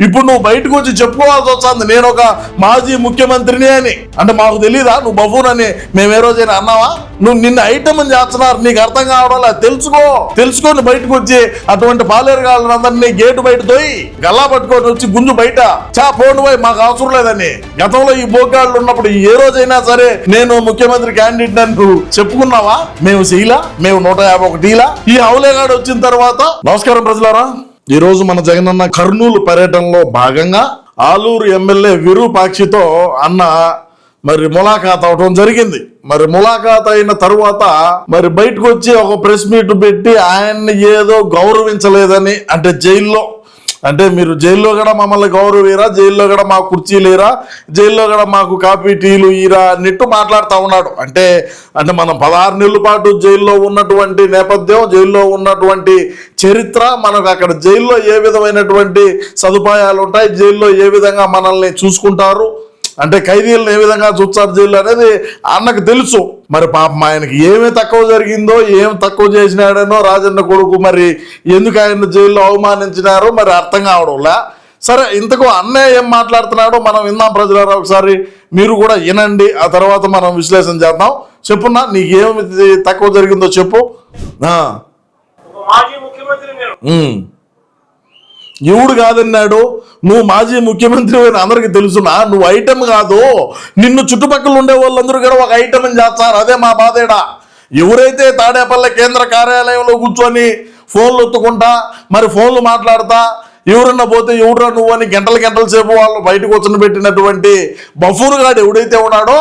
ఇప్పుడు నువ్వు బయటకు వచ్చి చెప్పుకోవాల్సి వస్తుంది నేను ఒక మాజీ ముఖ్యమంత్రిని అని. అంటే మాకు తెలీదా నువ్వు బఫూన్ అని మేము ఏ రోజైనా అన్నావా? నువ్వు నిన్న ఐటమ్ అని చేస్తున్నారు, నీకు అర్థం కావడం లేదు. తెలుసుకొని బయటకు వచ్చి అటువంటి పాలేరుగాళ్ళందరినీ గేటు బయట తోయి గల్లా పట్టుకొని వచ్చి గుంజు బయట పోండి పోయి మాకు అవసరం లేదని. గతంలో ఈ బోగాళ్ళు ఉన్నప్పుడు ఏ రోజైనా సరే నేను ముఖ్యమంత్రి క్యాండిడేట్ అని నువ్వు చెప్పుకున్నావా? మేము చేయలా, మేము 151 ఈ హౌలేగాడు వచ్చిన తర్వాత. నమస్కారం ప్రజలారా, ఈ రోజు మన జగనన్న కర్నూలు పర్యటనలో భాగంగా ఆలూరు ఎమ్మెల్యే విరూపాక్షితో అన్న మరి ములాఖాత్ అవడం జరిగింది. మరి ములాఖాత్ అయిన తరువాత మరి బయటకు వచ్చి ఒక ప్రెస్ మీట్ పెట్టి ఆయన్ని ఏదో గౌరవించలేదని, అంటే జైల్లో, అంటే మీరు జైల్లో కూడా మమ్మల్ని గౌరవీరా, జైల్లో కూడా మాకు కుర్చీలేరా, జైల్లో కూడా మాకు కాఫీ టీలు ఈరా అన్నట్టు మాట్లాడుతూ ఉన్నాడు. అంటే మనం 16 నెలల పాటు జైల్లో ఉన్నటువంటి నేపథ్యం, జైల్లో ఉన్నటువంటి చరిత్ర, మనకు అక్కడ జైల్లో ఏ విధమైనటువంటి సదుపాయాలు ఉంటాయి, జైల్లో ఏ విధంగా మనల్ని చూసుకుంటారు, అంటే ఖైదీలను ఏ విధంగా చూస్తారు జైలు అనేది అన్నకు తెలుసు. మరి పాపం ఆయనకి ఏమి తక్కువ జరిగిందో, ఏం తక్కువ చేసినాడనో రాజన్న కొడుకు మరి ఎందుకు ఆయన జైల్లో అవమానించినారో మరి అర్థం కావడంలా. సరే, ఇంతకు అన్నయ్య ఏం మాట్లాడుతున్నాడో మనం విందాం ప్రజలారా. ఒకసారి మీరు కూడా వినండి, ఆ తర్వాత మనం విశ్లేషణ చేద్దాం. చెప్పున్నా, నీకేమి తక్కువ జరిగిందో చెప్పు. ఎవడు కాదన్నాడు? నువ్వు మాజీ ముఖ్యమంత్రి అని అందరికి తెలుసునా? నువ్వు ఐటమ్ కాదు, నిన్ను చుట్టుపక్కల ఉండే వాళ్ళందరూ కూడా ఒక ఐటమ్ అని చేస్తారు. అదే మా బాధేడా. ఎవరైతే తాడేపల్లి కేంద్ర కార్యాలయంలో కూర్చొని ఫోన్లు ఎత్తుకుంటా మరి ఫోన్లు మాట్లాడతా ఎవరన్నా పోతే ఎవడరా నువ్వు అని గంటల సేపు వాళ్ళు బయటకు వచ్చి పెట్టినటువంటి బఫూర్ గాడు ఎవడైతే ఉన్నాడో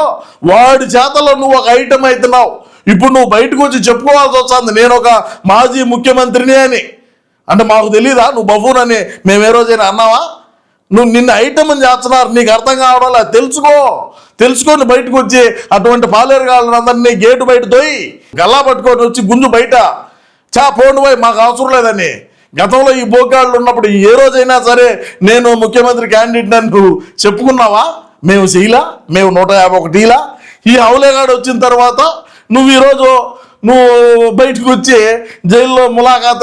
వాడి చేతలో నువ్వు ఒక ఐటమ్ అవుతున్నావు. ఇప్పుడు నువ్వు బయటకు వచ్చి చెప్పుకోవాల్సి వస్తుంది నేను ఒక మాజీ ముఖ్యమంత్రిని అని. అంటే మాకు తెలీదా నువ్వు బఫూన్ అని మేము ఏ రోజైనా అన్నావా? నువ్వు నిన్న ఐటమ్ అని చేస్తున్నారు, నీకు అర్థం కావడం లేదు. తెలుసుకొని బయటకు వచ్చి అటువంటి పాలేరుగాళ్ళందరినీ గేటు బయట తోయి గల్లా పట్టుకొని వచ్చి గుంజు బయట పోండి పోయి మాకు అవసరం లేదని. గతంలో ఈ బోగాళ్ళు ఉన్నప్పుడు ఏ రోజైనా సరే నేను ముఖ్యమంత్రి క్యాండిడేట్ అని నువ్వు చెప్పుకున్నావా? మేము చేయలా, మేము 151 ఈ హౌలేగాడు వచ్చిన తర్వాత నువ్వు ఈరోజు బయటకు వచ్చి జైల్లో ములాఖాత్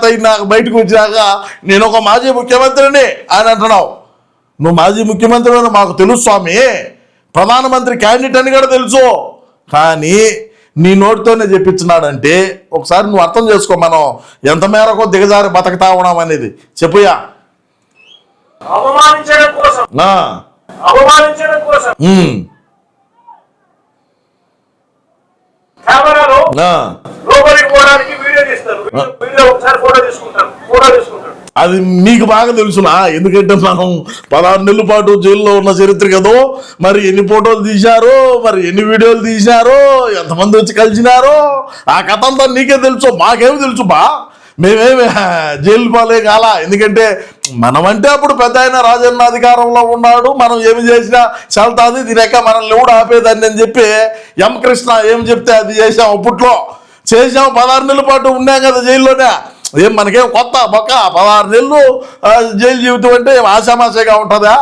అయి నాకు బయటకు వచ్చాక నేను ఒక మాజీ ముఖ్యమంత్రిని అని అంటున్నావు. నువ్వు మాజీ ముఖ్యమంత్రి అని మాకు తెలుసు స్వామి, ప్రధానమంత్రి క్యాండిడేట్ అని కూడా తెలుసు, కానీ నీ నోటితోనే చెప్పించినాడంటే ఒకసారి నువ్వు అర్థం చేసుకో మనం ఎంత మేరకు దిగజారి బతకతా ఉన్నాం అనేది. చెప్పుయా. అది నీకు బాగా తెలుసునా? ఎందుకంటే మనం 16 నెలల పాటు జైల్లో ఉన్న చరిత్ర కదో. మరి ఎన్ని ఫోటోలు తీశారో, మరి ఎన్ని వీడియోలు తీశారో, ఎంతమంది వచ్చి కలిసినారో ఆ కథ అంతా నీకే తెలుసు, మాకేమి తెలుసు బా. మేమేమి జైలు పాలే కాల. ఎందుకంటే మనమంటే అప్పుడు పెద్ద ఆయన రాజన్న అధికారంలో ఉన్నాడు, మనం ఏమి చేసినా చల్తాది, దీనిక మనల్ని కూడా ఆపేదాన్ని అని చెప్పి ఎం కృష్ణ ఏం చెప్తే అది చేసాం. అప్పట్లో చేసాం, 16 నెలల పాటు ఉన్నాం కదా జైల్లోనే. ఏం మనకేం కొత్త బొక్క 16 నెలలు జైలు జీవితం అంటే ఆశామాషగా ఉంటుందా?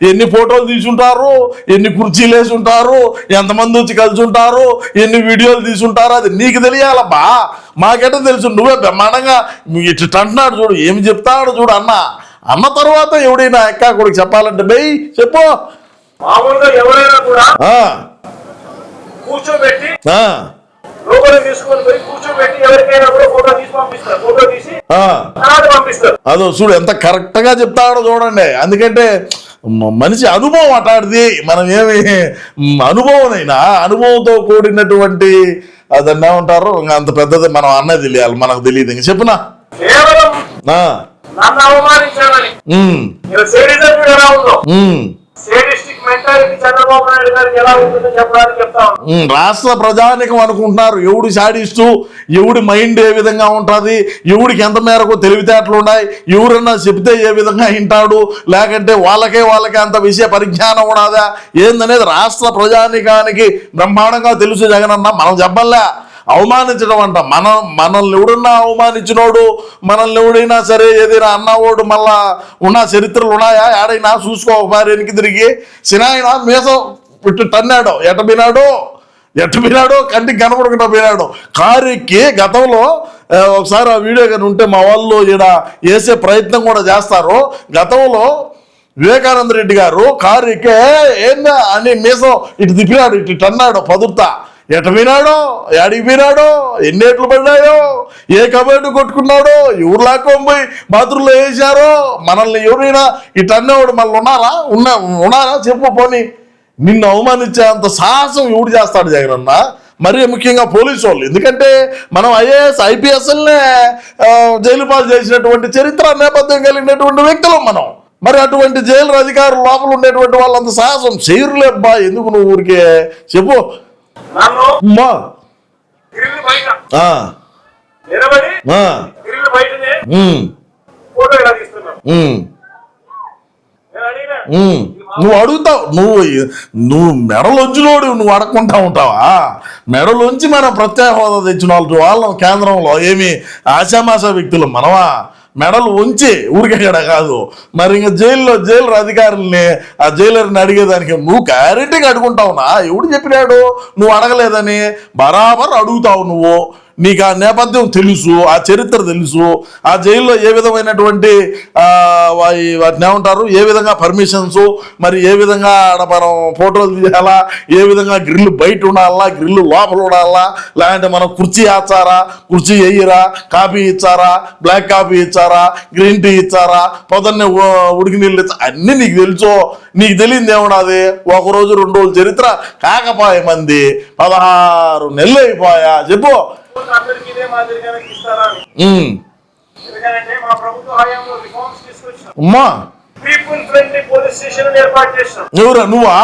ఎన్ని ఫోటోలు తీసుంటారు, ఎన్ని కుర్చీలు వేసి ఉంటారు, ఎంతమంది వచ్చి కలిసి ఉంటారు, ఎన్ని వీడియోలు తీసుంటారు, అది నీకు తెలియాలబ్బా. మాకెట తెలుసు? నువ్వే బ్రహ్మాండంగా ఇటు అంటున్నాడు చూడు, ఏమి చెప్తాడు చూడు అన్న తర్వాత ఎవడైనా ఎక్క కొడుకు చెప్పాలంటే బై చెప్పు. ఎవరైనా కూడా కూర్చోబెట్టి అదో చూడు ఎంత కరెక్ట్ గా చెప్తాడో చూడండి. ఎందుకంటే మనిషి అనుభవం అటాడిది. మనం ఏమి అనుభవంతో కూడినటువంటి అదన్నా ఉంటారు. అంత పెద్దది మనం అన్నది తెలియాలి, మనకు తెలియదు. ఇంక చెప్పునా. రాష్ట్ర ప్రజానికం అనుకుంటున్నారు ఎవడు శాడిస్టు, ఎవడి మైండ్ ఏ విధంగా ఉంటుంది, ఎవడికి ఎంత మేరకు తెలివితేటలు ఉన్నాయి, ఎవరన్నా చెప్తే ఏ విధంగా వింటాడు, లేకంటే వాళ్ళకే అంత విషయ పరిజ్ఞానం ఉన్నదా ఏందనేది రాష్ట్ర ప్రజానికానికి బ్రహ్మాండంగా తెలుసు. జగనన్న మనం చెప్పలే అవమానించడం అంట. మనల్ని ఎవడన్నా అవమానించినోడు, మనల్ని ఎవడైనా సరే ఏదైనా అన్నవాడు మళ్ళా ఉన్న చరిత్రలు ఉన్నాయా? ఏడైనా చూసుకో ఒకసారి వెనక్కి తిరిగి. సినాయన మీసం ఇట్టు టన్నాడు, ఎటబినాడు ఎట్ట పోయినాడో కంటికి కనపడకుండా పోయినాడు. కారు ఎక్కి గతంలో ఒకసారి ఆ వీడియో కానీ ఉంటే మా వాళ్ళు ఈడ వేసే ప్రయత్నం కూడా చేస్తారు. గతంలో వివేకానంద రెడ్డి గారు కారు ఎక్కే ఏందా అని మీసం ఇటు తిప్పినాడు, ఇటు అన్నాడు పదుర్తా. ఎట పోయినాడో, ఎడికి పోయినాడో, ఎన్నేట్లు పడ్డాయో, ఏ కబడ్డీ కొట్టుకున్నాడో, ఎవరు లాక్కొని పోయి బాత్రూంలో వేసారో, మనల్ని ఎవరైనా ఇటు అన్నవాడు మళ్ళీ ఉన్నారా చెప్పు. పోనీ నిన్ను అవమానించే అంత సాహసం ఎవడు చేస్తాడు జగనన్న? మరీ ముఖ్యంగా పోలీసు వాళ్ళు. ఎందుకంటే మనం ఐఏఎస్ ఐపీఎస్ఎల్నే జైలు పాలు చేసినటువంటి చరిత్ర నేపథ్యం కలిగినటువంటి వ్యక్తులు మనం. మరి అటువంటి జైలు అధికారులు లోపల ఉండేటువంటి వాళ్ళంత సాహసం చేయరులేబ్బా. ఎందుకు నువ్వు ఊరికే చెప్పు. నువ్వు అడుగుతావు, నువ్వు మెడలోంచినోడు, నువ్వు అడగకుండా ఉంటావా? మెడలోంచి మనం ప్రత్యేక హోదా తెచ్చిన వాళ్ళం కేంద్రంలో ఏమి ఆశామాషా వ్యక్తులు మనమా? మెడలు ఉంచి ఊరికేడ కాదు. మరి ఇంకా జైలు అధికారుల్ని ఆ జైలర్ని అడిగేదానికి నువ్వు క్లారిటీగా అడుగుంటావునా? ఎవడు చెప్పినాడు నువ్వు అడగలేదని? బరాబర్ అడుగుతావు నువ్వు. నీకు ఆ నేపథ్యం తెలుసు, ఆ చరిత్ర తెలుసు, ఆ జైల్లో ఏ విధమైనటువంటి వాటిని ఏమంటారు, ఏ విధంగా పర్మిషన్స్, మరి ఏ విధంగా మనం ఫోటోలు తీయాలా, ఏ విధంగా గ్రిల్లు బయట ఉండాలా, గ్రిల్లు లోపల ఉండాలా, లేదంటే మనం కుర్చీ వేస్తారా, కుర్చీ వేయరా, కాఫీ ఇచ్చారా, బ్లాక్ కాఫీ ఇచ్చారా, గ్రీన్ టీ ఇచ్చారా, పొద్దున్నే ఉడికి నీళ్ళు ఇచ్చా, అన్నీ నీకు తెలుసు. నీకు తెలియదు ఏమన్నది? 1 రోజు 2 రోజులు చరిత్ర కాకపాయ మంది 16 నెలలు అయిపోయా చెప్పు. ఎవరా నువ్వా?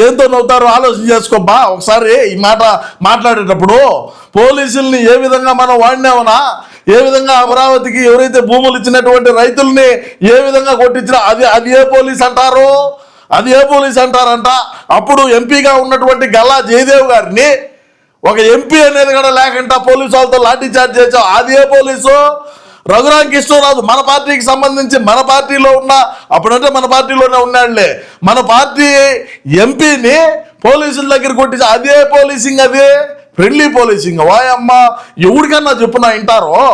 దేంతో నవ్వుతారు ఆలోచన చేసుకోబ్బా ఒకసారి. ఈ మాట మాట్లాడేటప్పుడు పోలీసుల్ని ఏ విధంగా మనం వాడినామనా, ఏ విధంగా అమరావతికి ఎవరైతే భూములు ఇచ్చినటువంటి రైతుల్ని ఏ విధంగా కొట్టించినా అది ఏ పోలీస్ అంటారు? అది ఏ పోలీస్ అంటారంట? అప్పుడు ఎంపీగా ఉన్నటువంటి గల్లా జయదేవ్ గారిని ఒక ఎంపీ అనేది కూడా లేకుండా పోలీసు వాళ్ళతో లాఠీ చార్జ్ చేసావు, అది ఏ పోలీసు? రఘురామ కృష్ణరాజు మన పార్టీకి సంబంధించి మన పార్టీలో ఉన్న, అప్పుడంటే మన పార్టీలోనే ఉన్నాడులే, మన పార్టీ ఎంపీని పోలీసుల దగ్గర కొట్టించి అదే పోలీసింగ్, అదే ఫ్రెండ్లీ పోలీసింగ్. వాయమ్మ ఎవడికన్నా చెప్పున్నా వింటారో?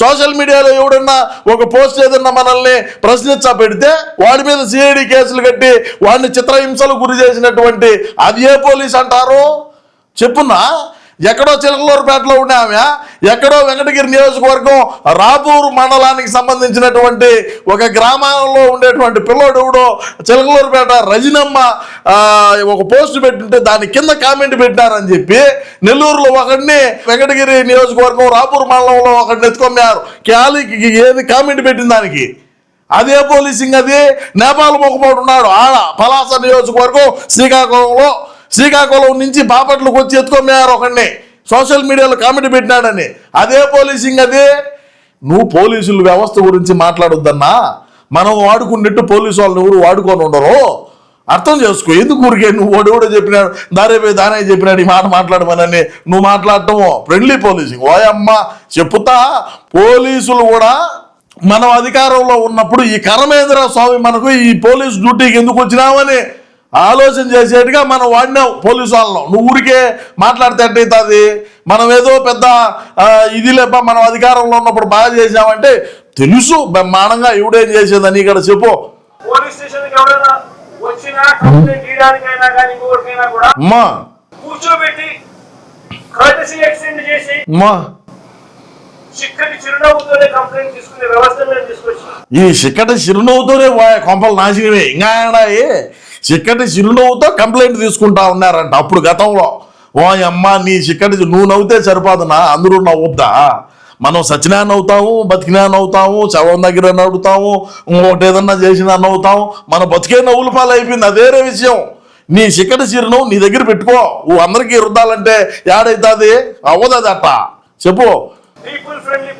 సోషల్ మీడియాలో ఎవడన్నా ఒక పోస్ట్ ఏదన్నా మనల్ని ప్రశ్నించా పెడితే వాడి మీద సిఐడి కేసులు కట్టి వాడిని చిత్రహింసలు గురి చేసినటువంటి అది ఏ పోలీస్ అంటారు చెప్పున్నా? ఎక్కడో చిలకలూరుపేటలో ఉండే ఆమె, ఎక్కడో వెంకటగిరి నియోజకవర్గం రాపూరు మండలానికి సంబంధించినటువంటి ఒక గ్రామంలో ఉండేటువంటి పిల్లోడు ఎవడో చిలకలూరుపేట రజనమ్మ ఒక పోస్ట్ పెట్టింటే దాని కింద కామెంట్ పెట్టినారని చెప్పి నెల్లూరులో ఒకడిని, వెంకటగిరి నియోజకవర్గం రాపూరు మండలంలో ఒకడిని ఎత్తుకొమ్మారు. క్యాలీకి ఏది కామెంట్ పెట్టిన దానికి అదే పోలీసింగ్. అది నేపాల్ మొక్కపోటు ఉన్నాడు ఆడ పలాస నియోజకవర్గం శ్రీకాకుళం నుంచి బాపట్లకు వచ్చి ఎత్తుకొమ్మారు ఒకడిని, సోషల్ మీడియాలో కామెంట్ పెట్టినాడని. అదే పోలీసింగ్. అదే నువ్వు పోలీసుల వ్యవస్థ గురించి మాట్లాడొద్దన్నా. మనం వాడుకున్నట్టు పోలీసు వాళ్ళని ఎవరు వాడుకొని ఉండరు. అర్థం చేసుకో. ఎందుకు ఊరికే నువ్వు ఓడెవడో చెప్పినాడు, దానే చెప్పినాడు ఈ మాట మాట్లాడమనని నువ్వు మాట్లాడటము ఫ్రెండ్లీ పోలీసింగ్. ఓయమ్మ చెప్పుతా. పోలీసులు కూడా మనం అధికారంలో ఉన్నప్పుడు ఈ కరమేంద్ర స్వామి మనకు ఈ పోలీసు డ్యూటీకి ఎందుకు వచ్చినామని ఆలోచన చేసేట్టుగా మనం వాడినాం పోలీసు వాళ్ళను. నువ్వు ఊరికే మాట్లాడితే ఎట్టయితుంది? మనం ఏదో పెద్ద ఇది లేప మనం అధికారంలో ఉన్నప్పుడు బాగా చేసామంటే తెలుసు బ్రహ్మాండంగా ఎవడేం చేసేదని ఇక్కడ చెప్పు. అమ్మా ఈ చిక్కటి చిరునవ్వుతోనే కొంపలు నాశనమే. ఇంకా చిక్కటి చిరునవ్వుతో కంప్లైంట్ తీసుకుంటా ఉన్నారంట అప్పుడు గతంలో. ఓ అమ్మ నీ చిక్కటి నువ్వు నవ్వుతే సరిపోదునా, అందరూ నవ్వుద్దా? మనం సచ్చినా నవ్వుతాము, బతికినా నవ్వుతాము, శవం దగ్గర నవ్వుతాము, ఇంకోటి ఏదన్నా చేసినా నవ్వుతాము. మన బతికే నవ్వుల పాలు అయిపోయింది, అదేరే విషయం. నీ చిక్కటి చిరునవ్వు నీ దగ్గర పెట్టుకో. నువ్వు అందరికీ రుద్దాలంటే ఏడైతుంది? అవ్వదు అట్ట చెప్పు. పీపుల్ ఫ్రెండ్లీ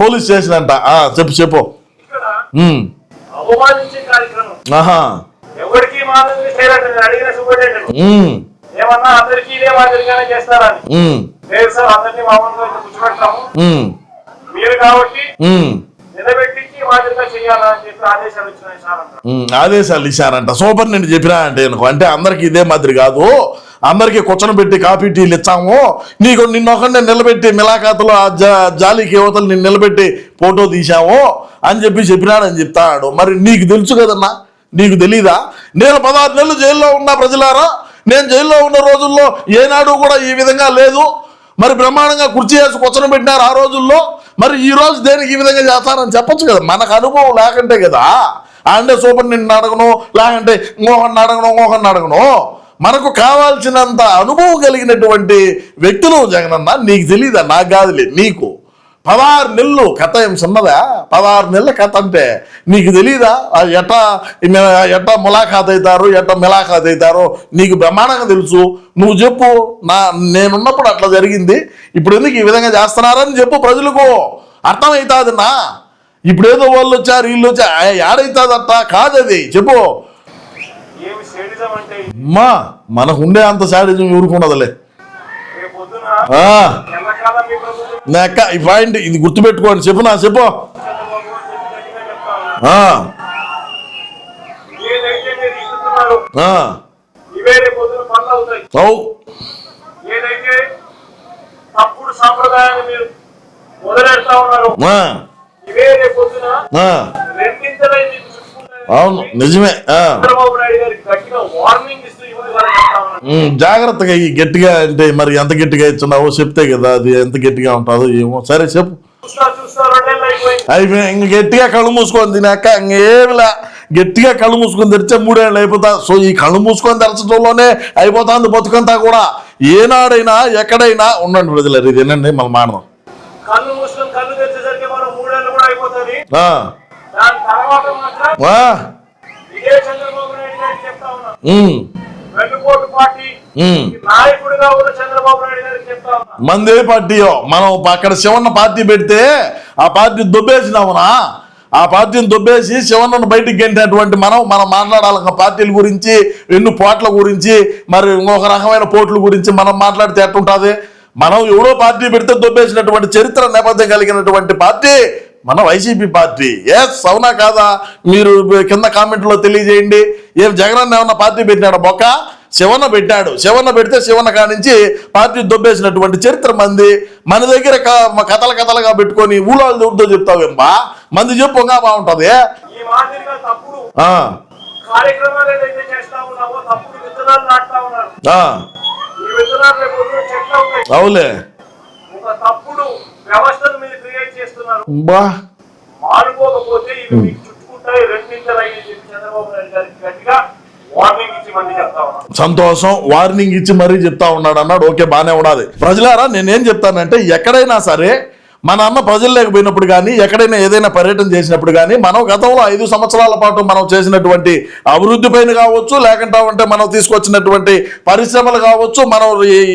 పోలీస్ స్టేషన్ అంట. చెప్పు. అవమానించే కార్యక్రమం ఎవరికి అడిగిన ఏమన్నా అందరికీ ఇదే మాదిరిగానే చేస్తారని. లేదు సార్, అందరినీ మామూలుగా కూర్చోబెడతాము, మీరు కాబట్టి నిలబెట్టించి మాదిరిగా చేయాలని చెప్పి ఆదేశాలు వచ్చినాయి సార్ అంటారు. ఆదేశాలు ఇచ్చారంట. సూపరింటెండెంట్ చెప్పినా అంటే అంటే అందరికి ఇదే మాదిరి కాదు, అందరికీ కూర్చొని పెట్టి కాఫీ టీలు ఇచ్చాము, నీకు నిన్నొకరిని నిలబెట్టి మిలాఖాతులో జాలీకి యువతలు నిన్ను నిలబెట్టి ఫోటో తీసాము అని చెప్పినాడని చెప్తాడు. మరి నీకు తెలుసు కదన్నా, నీకు తెలీదా? నేను 16 నెలలు జైల్లో ఉన్నా ప్రజలారా. నేను జైల్లో ఉన్న రోజుల్లో ఏనాడు కూడా ఈ విధంగా లేదు. మరి బ్రహ్మాండంగా కుర్చీ వేసి కూర్చొని పెట్టినారు ఆ రోజుల్లో. మరి ఈ రోజు దేనికి ఈ విధంగా చేస్తారని చెప్పొచ్చు కదా. మనకు అనుభవం లేకంటే కదా. అంటే సూపరింటెండెంట్ అడగను, లేకంటే ఇంకొకరిని అడగను. మనకు కావాల్సినంత అనుభవం కలిగినటువంటి వ్యక్తులు జగనన్న. నీకు తెలీదా? నాకు కాదులే, నీకు 16 నెలలు కథ ఏం చిన్నదా? 16 నెలల కథ అంటే నీకు తెలీదా? ఎట్టా ములాఖాత్ అవుతారు, ఎట్టా మిలాఖాత్ అవుతారో నీకు బ్రహ్మాండంగా తెలుసు. నువ్వు చెప్పు, నేనున్నప్పుడు అట్లా జరిగింది, ఇప్పుడు ఎందుకు ఈ విధంగా చేస్తున్నారని చెప్పు, ప్రజలకు అర్థమవుతుంది. ఇప్పుడు ఏదో వాళ్ళు వచ్చారు వీళ్ళు వచ్చారు ఏడవుతుంది అట్ట కాదు, అది చెప్పు. అమ్మా మనకు ఉండే అంత శాడిజం ఊరుకున్నదిలే. ఈ పాయింట్ ఇది గుర్తుపెట్టుకోండి. చెప్పు చెప్పు. అవును నిజమే. జాగ్రత్తగా ఈ గట్టిగా అంటే మరి ఎంత గట్టిగా ఇచ్చున్నావో చెప్తే కదా అది ఎంత గట్టిగా ఉంటుందో ఏమో. సరే చెప్పు. అయిపోయి ఇంక గట్టిగా కళ్ళు మూసుకొని తినాక ఇంకేమిలా గట్టిగా కళ్ళు మూసుకొని తెరిచే 3 ఏళ్ళు అయిపోతా. సో ఈ కళ్ళు మూసుకొని తెరచడంలోనే అయిపోతుంది బతుకంతా కూడా. ఏనాడైనా ఎక్కడైనా ఉండండి ప్రజలు, ఇది వినండి మళ్ళీ మానవం. కళ్ళు మూసుకొని కళ్ళు తెరిచేసరికి మనం 3 ఏళ్ళు కూడా అయిపోతుంది. దాని తర్వాత మాత్రం ఇదే చంద్రబాబు నాయుడు గారికి చెప్తా ఉన్నా, వెన్నుపోటు పార్టీ నాయకుడిగా ఉన్న చంద్రబాబు నాయుడు గారికి చెప్తా ఉన్నా, మందే పార్టీయో మనం అక్కడ శివన్న పార్టీ పెడితే ఆ పార్టీ దొబ్బేసినామునా, ఆ పార్టీని దొబ్బేసి శివన్నను బయటికి గెంటినటువంటి మనం మాట్లాడాలి పార్టీల గురించి, ఎన్ని పోట్ల గురించి, మరి ఇంకొక రకమైన పోట్ల గురించి మనం మాట్లాడితే ఎట్టుంటుంది. మనం ఎవరో పార్టీ పెడితే దొబ్బేసినటువంటి చరిత్ర నేపథ్యం కలిగినటువంటి పార్టీ మన వైసీపీ పార్టీ. ఎస్ అవునా కాదా? మీరు కింద కామెంట్లో తెలియజేయండి. ఏం జగనన్న ఏమన్నా పార్టీ పెట్టినాడు? బొక్క శివన్న పెట్టాడు. శివన్న పెడితే శివన్న కానించి పార్టీ దొబ్బేసినటువంటి చరిత్ర మంది. మన దగ్గర కథలుగా పెట్టుకొని ఊళ్ళో ఊరితో చెప్తావేంబా, మంది చెప్పుగా బాగుంటది. అవులే వ్యవస్థను మీరు క్రియేట్ చేస్తున్నారు. మానుకోకపోతే ఇవి మీకు చుట్టుకుంటాయి, రెండింతలు అయ్యి చెప్పి చంద్రబాబు నాయుడు గారికి గట్టిగా వార్నింగ్ ఇచ్చి మళ్ళీ చెప్తా ఉన్నాడు. సంతోషం, వార్నింగ్ ఇచ్చి మరీ చెప్తా ఉన్నాడు అన్నాడు. ఓకే బానే ఉండాలి. ప్రజలారా నేనేం చెప్తానంటే ఎక్కడైనా సరే మన అన్న ప్రజలు లేకపోయినప్పుడు కానీ ఎక్కడైనా ఏదైనా పర్యటన చేసినప్పుడు కానీ మనం గతంలో 5 సంవత్సరాల పాటు మనం చేసినటువంటి అభివృద్ధి పైన కావచ్చు, లేకుంటే మనం తీసుకొచ్చినటువంటి పరిశ్రమలు కావచ్చు, మనం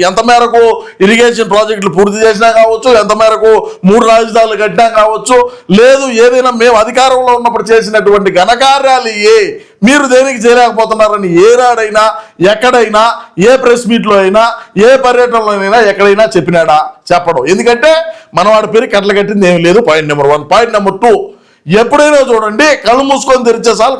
ఎంత మేరకు ఇరిగేషన్ ప్రాజెక్టులు పూర్తి చేసినా కావచ్చు, ఎంత మేరకు 3 రాజధానులు కట్టినా కావచ్చు, లేదు ఏదైనా మేము అధికారంలో ఉన్నప్పుడు చేసినటువంటి ఘనకార్యాలు మీరు దేనికి చేయలేకపోతున్నారని ఏనాడైనా ఎక్కడైనా ఏ ప్రెస్ మీట్లో అయినా ఏ పర్యటనలోనైనా ఎక్కడైనా చెప్పినాడా? చెప్పడం. ఎందుకంటే మనం వాడి పేరు కట్టలు కట్టింది ఏమి లేదు. Point number 1. పాయింట్ నెంబర్ 2, ఎప్పుడైనా చూడండి కళ్ళు మూసుకొని తెరిచే చాలు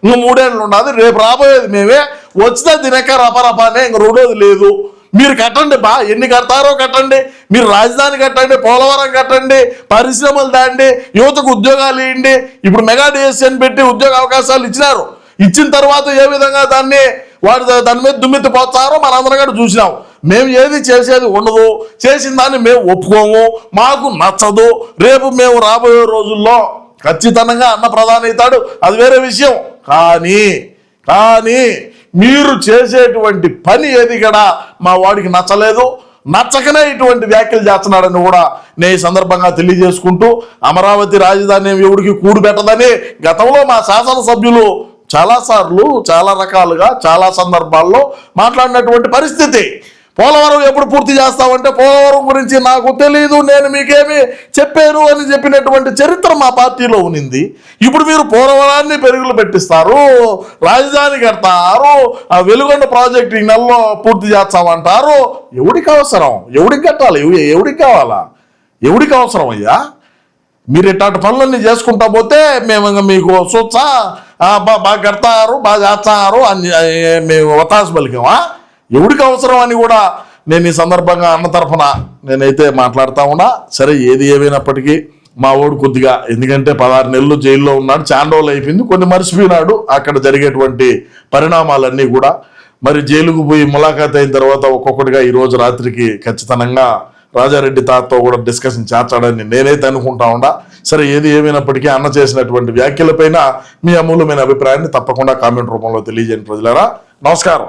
ఇంక 3 ఏళ్ళు ఉన్నది. రేపు రాబోయేది మేమే, వచ్చితే తినక రపరపానే ఇంక రెండోది లేదు. మీరు కట్టండి ఎన్ని కడతారో కట్టండి. మీరు రాజధాని కట్టండి, పోలవరం కట్టండి, పరిశ్రమలు దాండి, యువతకు ఉద్యోగాలు ఇవ్వండి. ఇప్పుడు మెగా డిఎస్సీని పెట్టి ఉద్యోగ అవకాశాలు ఇచ్చినారు. ఇచ్చిన తర్వాత ఏ విధంగా దాని మీద దుమ్మెత్తి పోతారో మనందరం కూడా చూసినాం. మేము ఏది చేసేది ఉండదు, చేసిన దాన్ని మేము ఒప్పుకోము, మాకు నచ్చదు. రేపు మేము రాబోయే రోజుల్లో ఖచ్చితంగా అన్న ప్రధాని అవుతాడు, అది వేరే విషయం. కానీ మీరు చేసేటువంటి పని ఏది కూడా మా వాడికి నచ్చలేదు, నచ్చకనే ఇటువంటి వ్యాఖ్యలు చేస్తున్నాడని కూడా నేను ఈ సందర్భంగా తెలియజేసుకుంటూ, అమరావతి రాజధాని ఎవడికి కూడు పెట్టదని గతంలో మా శాసనసభ్యులు చాలాసార్లు చాలా రకాలుగా చాలా సందర్భాల్లో మాట్లాడినటువంటి పరిస్థితి. పోలవరం ఎప్పుడు పూర్తి చేస్తామంటే పోలవరం గురించి నాకు తెలీదు, నేను మీకేమి చెప్పాను అని చెప్పినటువంటి చరిత్ర మా పార్టీలో ఉన్నింది. ఇప్పుడు మీరు పోలవరాన్ని పెరుగులు పెట్టిస్తారు, రాజధాని కడతారు, ఆ వెలుగొండ ప్రాజెక్టు ఈ నెలలో పూర్తి చేస్తామంటారు. ఎవడికి అవసరం? ఎవడికి కట్టాలి? ఎవడికి కావాలా? ఎవడికి అవసరం అయ్యా? మీరు ఇట్లాంటి పనులన్నీ చేసుకుంటా పోతే మేము ఇంకా మీకు చూచా బాగా కడతారు బాగా చేస్తారు అని మేము వతాసు పలికామా? ఎవడికి అవసరం అని కూడా నేను ఈ సందర్భంగా అన్న తరఫున నేనైతే మాట్లాడుతూ ఉన్నా. సరే, ఏది ఏమైనప్పటికీ మా ఓడు కొద్దిగా, ఎందుకంటే 16 నెలలు జైల్లో ఉన్నాడు, చాలా రోజులు అయిపోయింది, కొన్ని మర్చిపోయినాడు అక్కడ జరిగేటువంటి పరిణామాలన్నీ కూడా. మరి జైలుకు పోయి ములాఖాత్ అయిన తర్వాత ఒక్కొక్కటిగా ఈరోజు రాత్రికి ఖచ్చితంగా రాజారెడ్డి తాతతో కూడా డిస్కషన్ చేర్చాడని నేనైతే అనుకుంటా ఉండా. సరే, ఏది ఏమైనప్పటికీ అన్న చేసినటువంటి వ్యాఖ్యలపైన మీ అమూల్యమైన అభిప్రాయాన్ని తప్పకుండా కామెంట్ రూపంలో తెలియజేయండి ప్రజలారా. నమస్కారం.